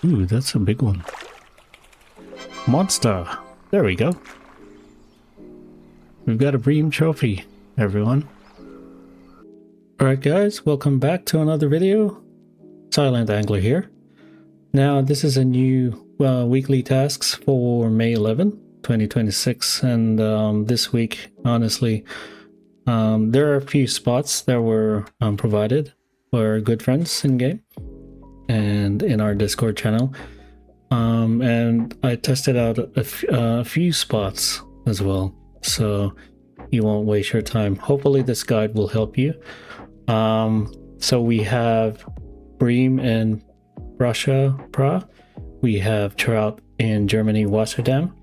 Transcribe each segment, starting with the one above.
Ooh, that's a big one. Monster. There we go. We've got a Bream trophy, everyone. Alright guys, welcome back to another video. Silent Angler here. Now this is a new weekly tasks for May 11, 2026, and this week, honestly, there are a few spots that were provided for good friends in game and in our Discord channel, and I tested out a few spots as well, so you won't waste your time. Hopefully this guide will help you. So we have Bream in Russia Pra, we have Trout in Germany Wasserdamm,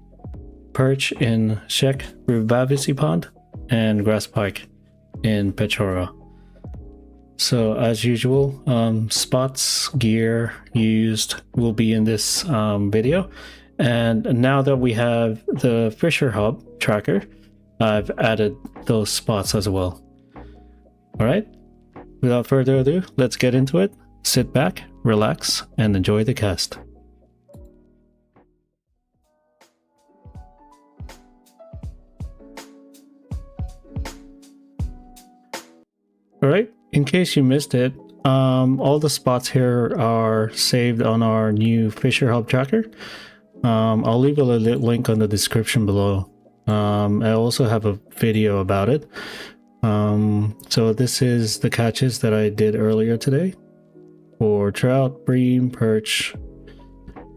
Perch in Czech Rybavicy pond, and grass pike in Pechora. So as usual, spots, gear used will be in this video. And now that we have the Fisher Hub tracker, I've added those spots as well. All right, without further ado, let's get into it. Sit back, relax, and enjoy the cast. All right, in case you missed it, all the spots here are saved on our new Fisher Hub tracker. I'll leave a link on the description below. I also have a video about it. So this is the catches that I did earlier today for trout, bream, perch,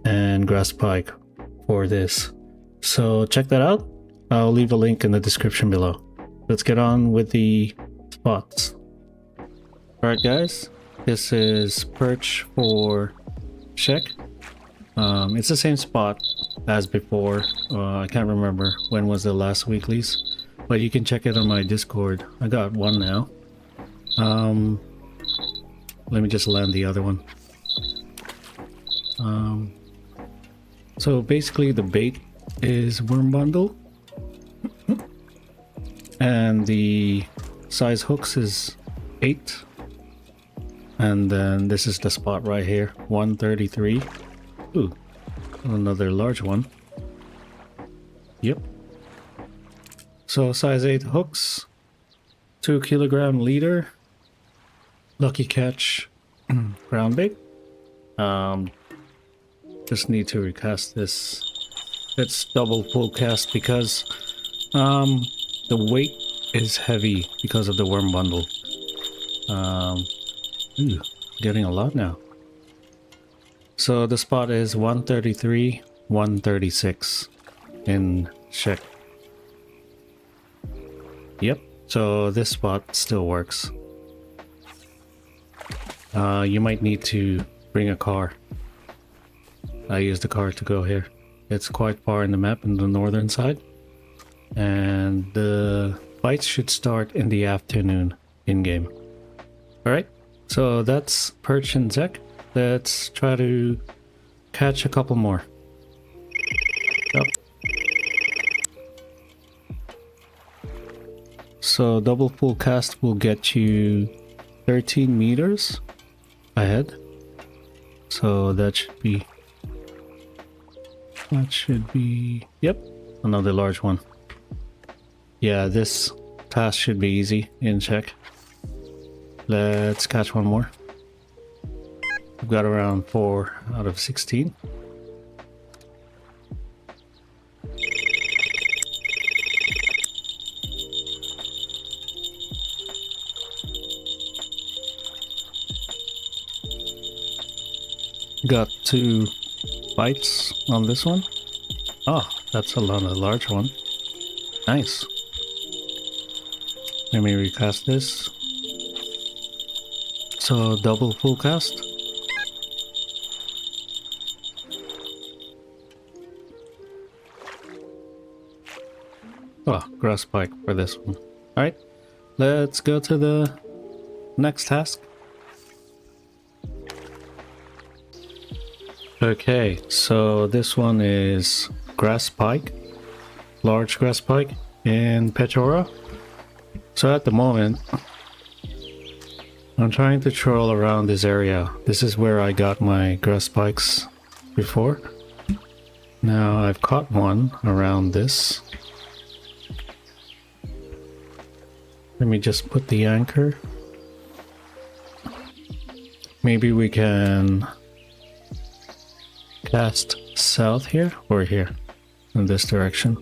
and grass pike for this. So check that out. I'll leave a link in the description below. Let's get on with the spots. Alright guys, this is perch for Czech. It's the same spot as before. I can't remember when was the last weeklies, but you can check it on my Discord. I got one now. Let me just land the other one. So basically the bait is worm bundle, and the size hooks is 8. And then this is the spot right here, 133. Ooh, another large one. Yep. So size 8 hooks, 2 kilogram leader, lucky catch, ground bait. Just need to recast this. It's double full cast because the weight is heavy because of the worm bundle. Ooh, getting a lot now. So the spot is 133, 136 in Czech. Yep, so this spot still works. You might need to bring a car. I used the car to go here. It's quite far in the map in the northern side. And the fights should start in the afternoon in-game. Alright. So that's perch and Czech. Let's try to catch a couple more. Yep. So double full cast will get you 13 meters ahead. So that should be... Yep, another large one. Yeah, this task should be easy in Czech. Let's catch one more. We've got around 4 out of 16. Got 2 bites on this one. Oh, that's a large one. Nice. Let me recast this. So double full cast. Oh, grass pike for this one. Alright, let's go to the next task. Okay, so this one is grass pike, large grass pike in Pechora. So at the moment, I'm trying to troll around this area. This is where I got my grass pikes before. Now I've caught one around this. Let me just put the anchor. Maybe we can cast south here or here in this direction.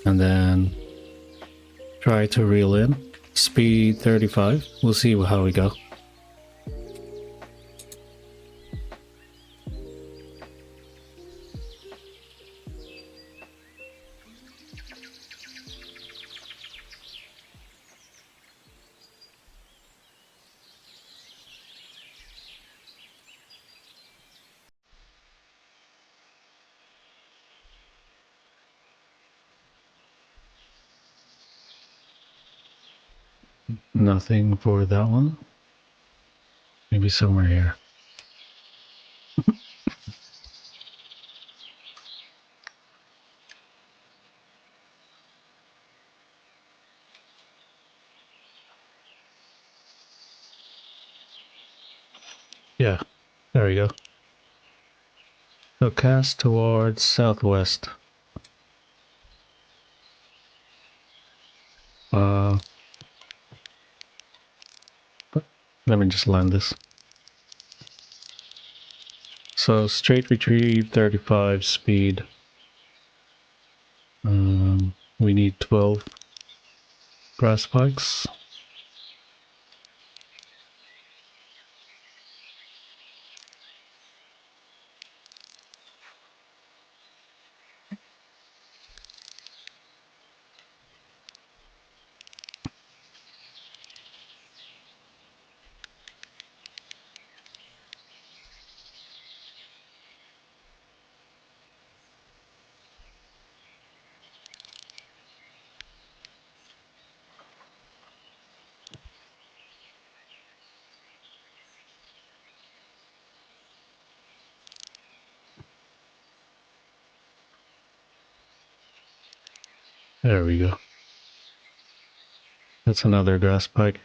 And then try to reel in. Speed 35. We'll see how we go. Nothing for that one. Maybe somewhere here. Yeah, there we go. So cast towards southwest. Let me just land this. So straight retrieve 35 speed. We need 12 grass pikes. There we go. That's another grass pike.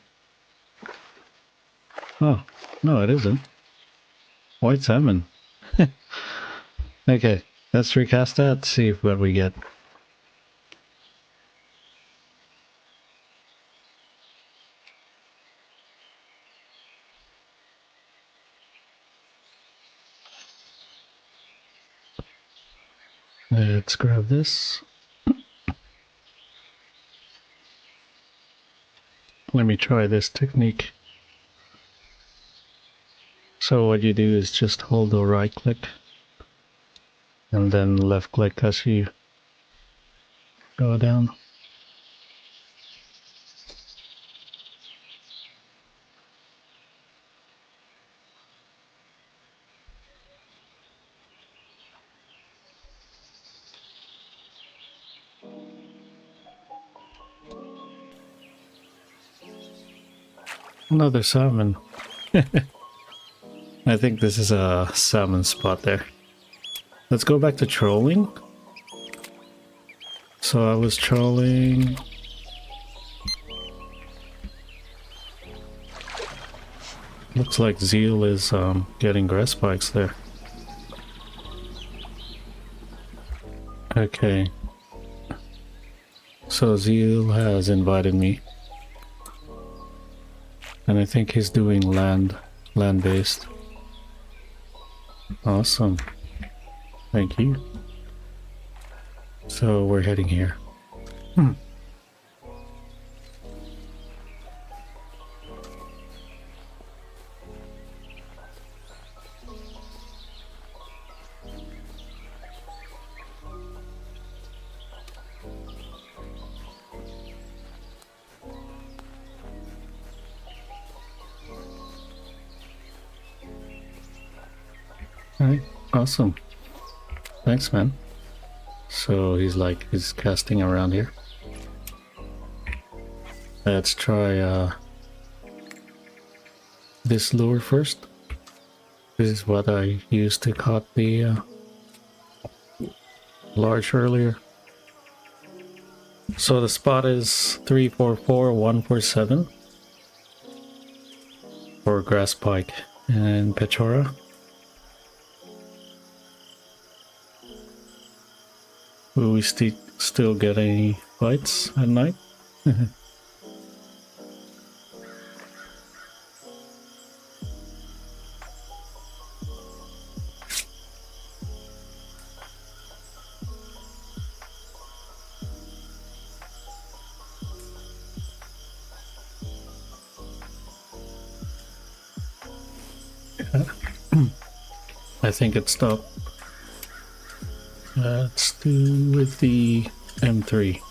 Oh, no, it isn't. White salmon. Okay, let's recast that, see what we get. Let's grab this. Let me try this technique. So what you do is just hold the right click and then left click as you go down. Another salmon. I think this is a salmon spot there. Let's go back to trolling. So I was trolling. Looks like Zeal is getting grass spikes there. Okay. So Zeal has invited me. And I think he's doing land-based. Awesome. Thank you. So we're heading here. Alright, awesome. Thanks, man. So he's casting around here. Let's try this lure first. This is what I used to caught the large earlier. So the spot is 344-147 for grass pike and Pechora. Will we still get any bites at night? I think it stopped. Let's do with the M3.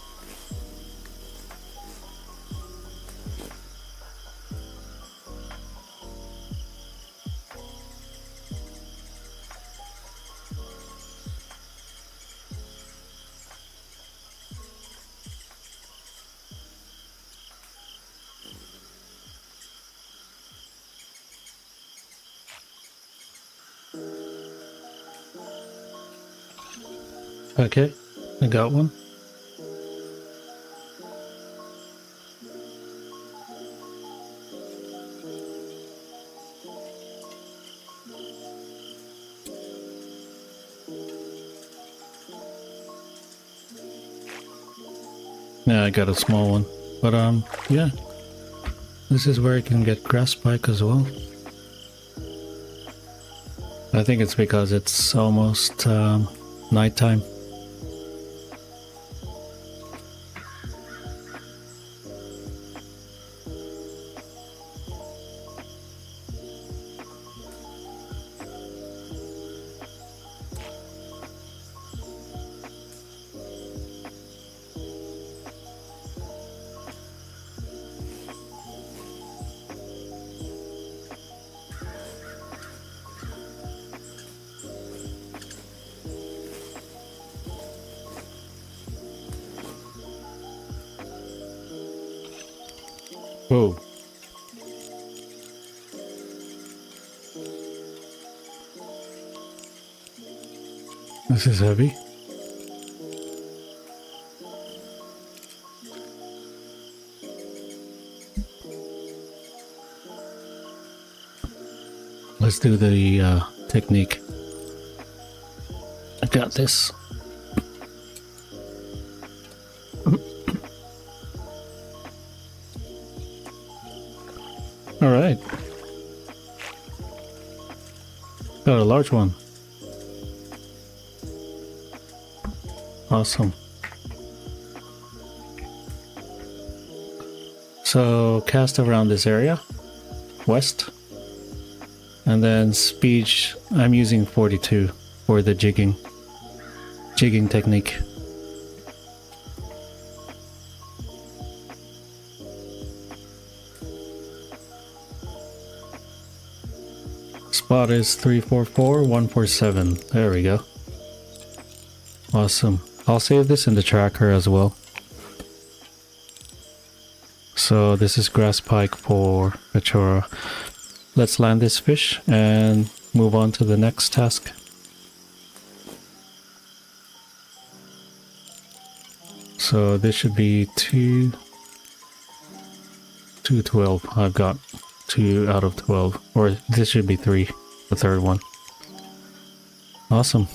Okay, I got one. Yeah, I got a small one. But yeah. This is where you can get grass pike as well. I think it's because it's almost nighttime. Whoa. This is heavy. Let's do the technique. I got this. All right. Got a large one. Awesome. So cast around this area, west, and then speed. I'm using 42 for the jigging technique. Spot is 344147. There we go. Awesome. I'll save this in the tracker as well. So this is grass pike for Pechora. Let's land this fish and move on to the next task. So this should be 212. I've got 2 out of 12. Or this should be 3, the third one. Awesome.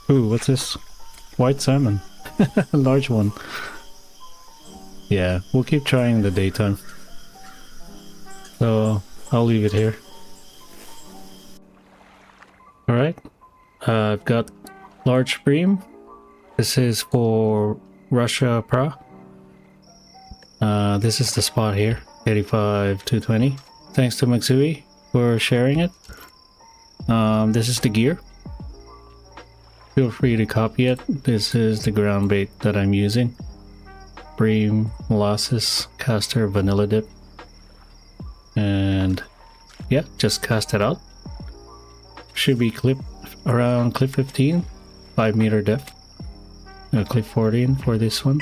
Ooh, what's this? White salmon. A large one. Yeah, we'll keep trying in the daytime. So, I'll leave it here. Alright. I've got large bream. This is for Russia Pra. This is the spot here, 85-220. Thanks to Maxui for sharing it. This is the gear. Feel free to copy it. This is the ground bait that I'm using. Bream, molasses, caster, vanilla dip. And yeah, just cast it out. Should be clip around clip 15, 5 meter depth. Clip 14 for this one.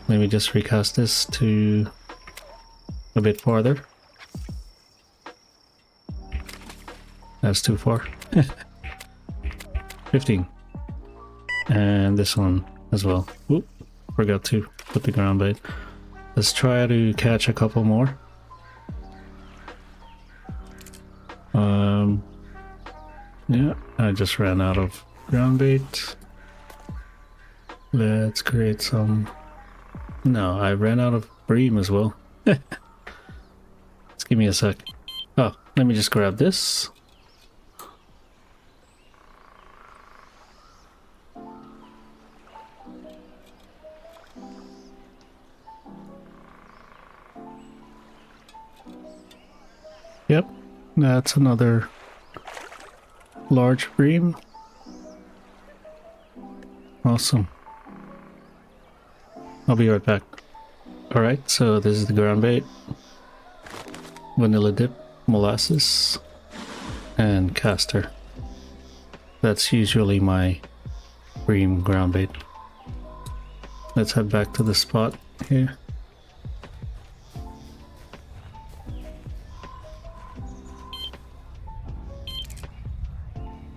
Let me just recast this to a bit farther. That's too far. 15. And this one as well. Oop, forgot to put the ground bait. Let's try to catch a couple more. Yeah, I just ran out of ground bait. Let's create some. No, I ran out of Bream as well. Just give me a sec. Oh, let me just grab this. Yep, that's another large Bream. Awesome. I'll be right back. Alright, so this is the ground bait. Vanilla dip, molasses, and caster. That's usually my Bream ground bait. Let's head back to the spot here.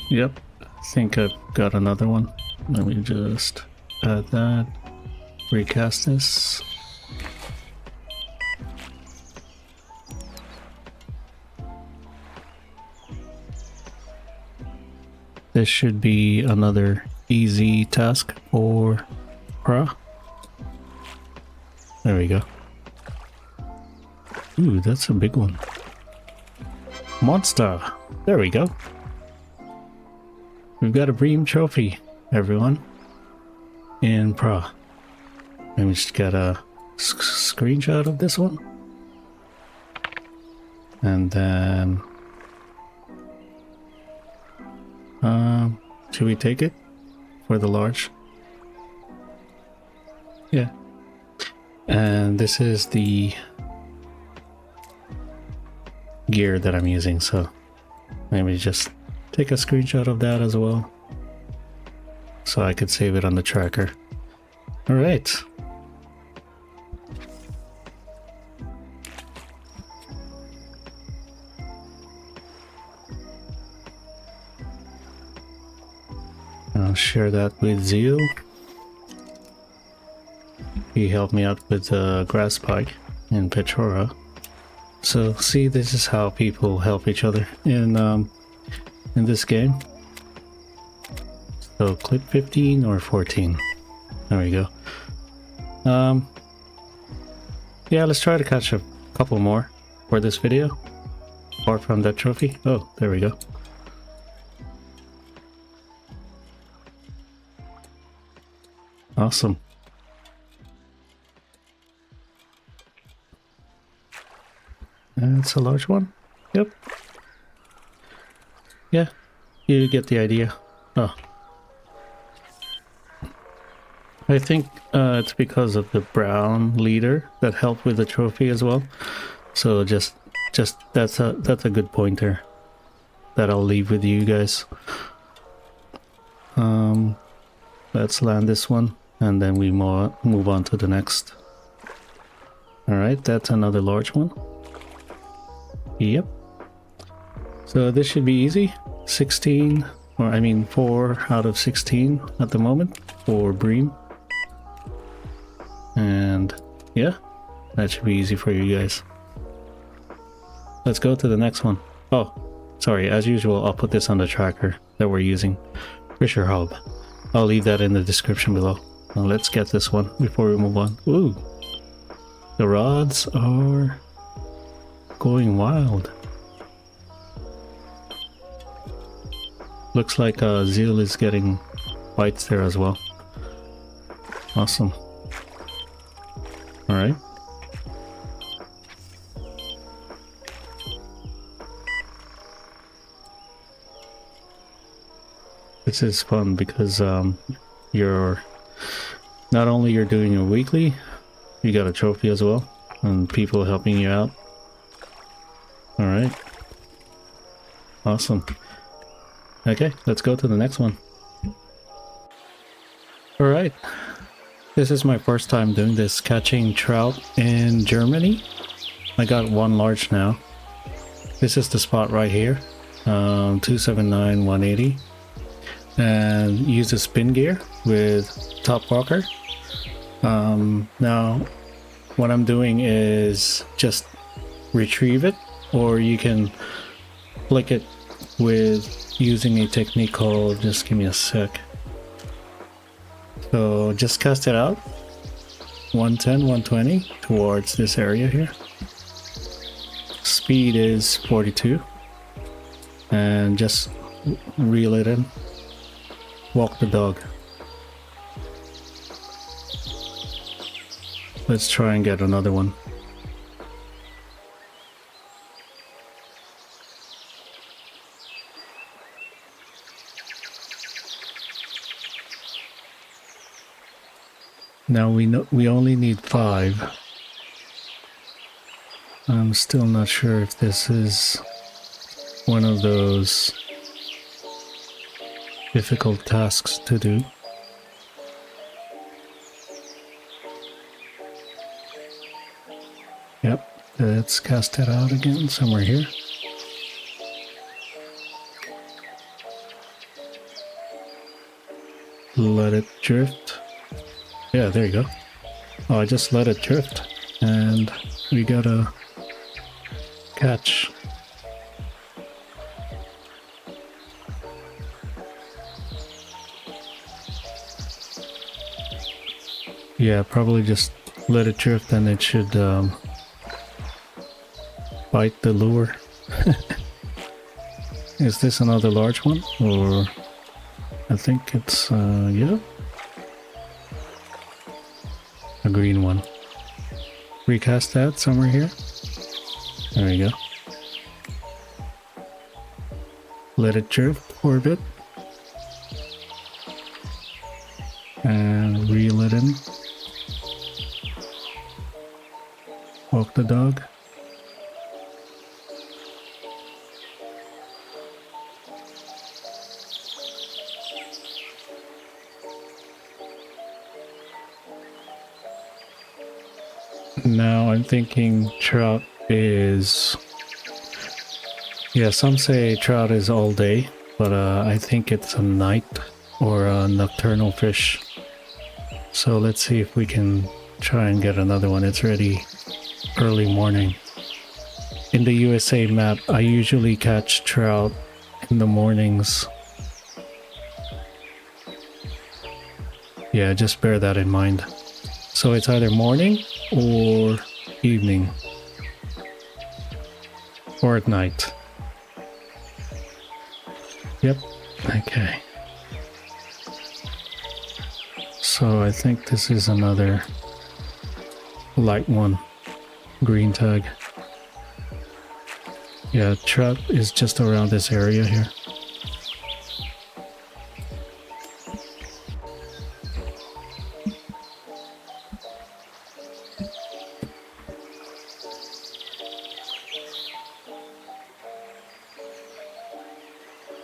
Yep, I think I've got another one. Let me just add that. Recast this. This should be another easy task for Pra. There we go. Ooh, that's a big one. Monster! There we go. We've got a Bream trophy, everyone, in Pra. Let me just get a screenshot of this one. And then... should we take it for the large? Yeah. And this is the gear that I'm using, so let me just take a screenshot of that as well, so I could save it on the tracker. All right. I'll share that with Zeal. He helped me out with the grass pike in Pechora. So see, this is how people help each other in this game. So clip 15 or 14. There we go. Yeah, let's try to catch a couple more for this video. Apart from that trophy. Oh, there we go. Awesome. That's a large one. Yep. Yeah, you get the idea. Oh. I think it's because of the brown leader that helped with the trophy as well. So just that's a good pointer that I'll leave with you guys. Let's land this one and then we move on to the next. All right, that's another large one. Yep. So this should be easy. 16, or I mean 4 out of 16 at the moment for Bream. And yeah, that should be easy for you guys. Let's go to the next one. Oh, sorry, as usual, I'll put this on the tracker that we're using. Fisher Hub. I'll leave that in the description below. Now let's get this one before we move on. Ooh, the rods are going wild. Looks like Zeal is getting bites there as well. Awesome. All right. This is fun because you're not only you're doing a weekly, you got a trophy as well, and people helping you out. All right. Awesome. Okay, let's go to the next one. All right. This is my first time doing this, catching trout in Germany. I got one large now. This is the spot right here, 279 180, and use a spin gear with top rocker. Now what I'm doing is just retrieve it, or you can flick it with using a technique called, just give me a sec. So just cast it out 110 120 towards this area here. Speed is 42, and just reel it in. Walk the dog. Let's try and get another one. Now we only need 5. I'm still not sure if this is one of those difficult tasks to do. Yep, let's cast it out again somewhere here. Let it drift. Yeah, there you go. Oh, I just let it drift, and we got a catch. Yeah, probably just let it drift, and it should bite the lure. Is this another large one? Or I think it's yeah, a green one. Recast that somewhere here. There we go. Let it drift for a bit. And reel it in. Walk the dog. Now I'm thinking trout is... Yeah, some say trout is all day, but I think it's a night or a nocturnal fish. So let's see if we can try and get another one. It's already early morning. In the USA map, I usually catch trout in the mornings. Yeah, just bear that in mind. So it's either morning or evening or at night. Yep, okay. So I think this is another light one, green tag. Yeah, trout is just around this area here.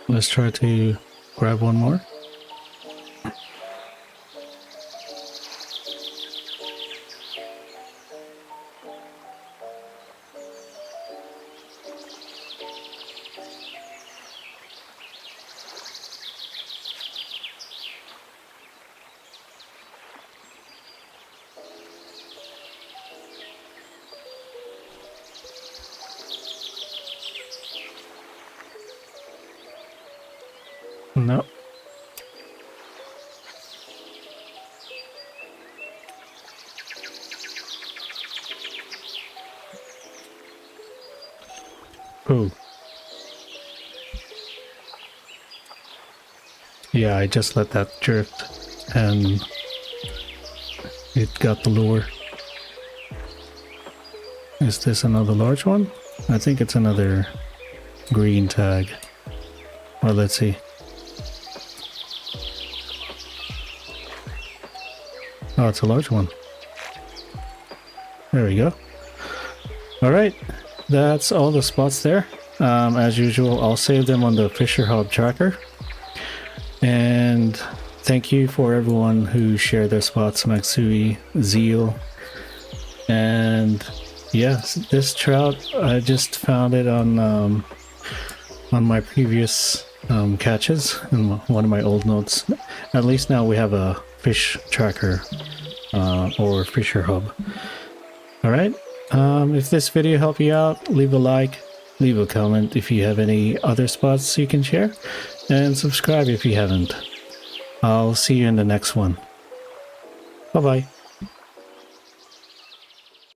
Let's try to grab one more. No. Oh. Yeah, I just let that drift and it got the lure. Is this another large one? I think it's another green tag. Well, let's see. Oh, it's a large one. There we go. Alright, that's all the spots there. As usual, I'll save them on the Fisher Hub tracker. And thank you for everyone who shared their spots, Matsui, Zeal. And yes, this trout, I just found it on my previous catches in one of my old notes. At least now we have a fish tracker or Fisher Hub. Alright, if this video helped you out, leave a like, leave a comment if you have any other spots you can share, and subscribe if you haven't. I'll see you in the next one. Bye bye.